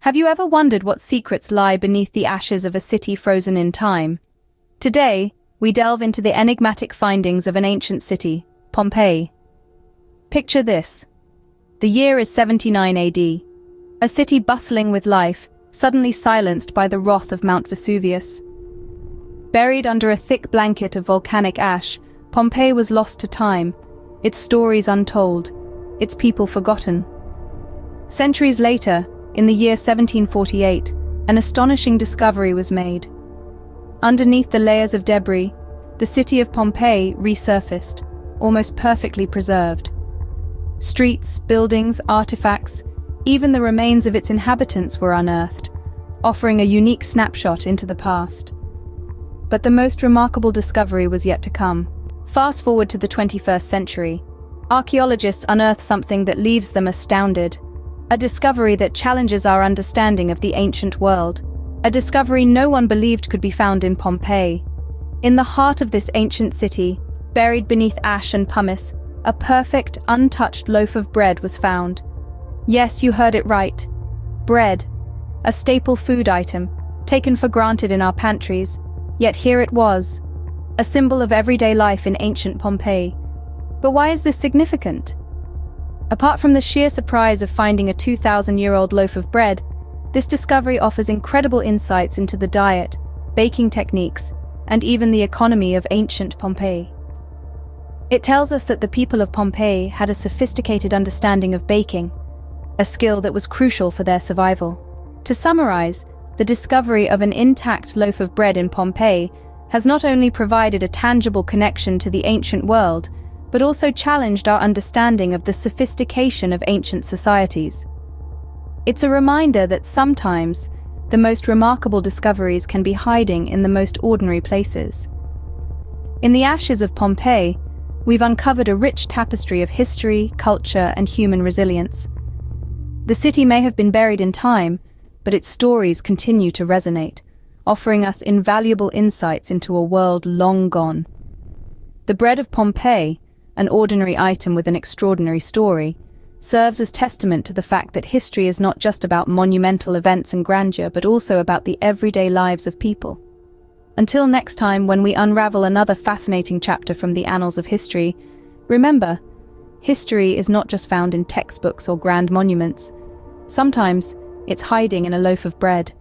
Have you ever wondered what secrets lie beneath the ashes of a city frozen in time? Today, we delve into the enigmatic findings of an ancient city, Pompeii. Picture this. The year is 79 AD. A city bustling with life, suddenly silenced by the wrath of Mount Vesuvius. Buried under a thick blanket of volcanic ash, Pompeii was lost to time, its stories untold, its people forgotten. Centuries later, in the year 1748, an astonishing discovery was made. Underneath the layers of debris, the city of Pompeii resurfaced, almost perfectly preserved. Streets, buildings, artifacts, even the remains of its inhabitants were unearthed, offering a unique snapshot into the past. But the most remarkable discovery was yet to come. Fast forward to the 21st century. Archaeologists unearth something that leaves them astounded. A discovery that challenges our understanding of the ancient world. A discovery no one believed could be found in Pompeii. In the heart of this ancient city, buried beneath ash and pumice, a perfect, untouched loaf of bread was found. Yes, you heard it right. Bread. A staple food item, taken for granted in our pantries. Yet here it was, a symbol of everyday life in ancient Pompeii. But why is this significant? Apart from the sheer surprise of finding a 2,000-year-old loaf of bread, this discovery offers incredible insights into the diet, baking techniques, and even the economy of ancient Pompeii. It tells us that the people of Pompeii had a sophisticated understanding of baking, a skill that was crucial for their survival. To summarize, the discovery of an intact loaf of bread in Pompeii has not only provided a tangible connection to the ancient world, but also challenged our understanding of the sophistication of ancient societies. It's a reminder that sometimes the most remarkable discoveries can be hiding in the most ordinary places. In the ashes of Pompeii, we've uncovered a rich tapestry of history, culture, and human resilience. The city may have been buried in time, but its stories continue to resonate, offering us invaluable insights into a world long gone. The bread of Pompeii, an ordinary item with an extraordinary story, serves as testament to the fact that history is not just about monumental events and grandeur, but also about the everyday lives of people. Until next time, when we unravel another fascinating chapter from the annals of history, remember, history is not just found in textbooks or grand monuments. Sometimes, it's hiding in a loaf of bread.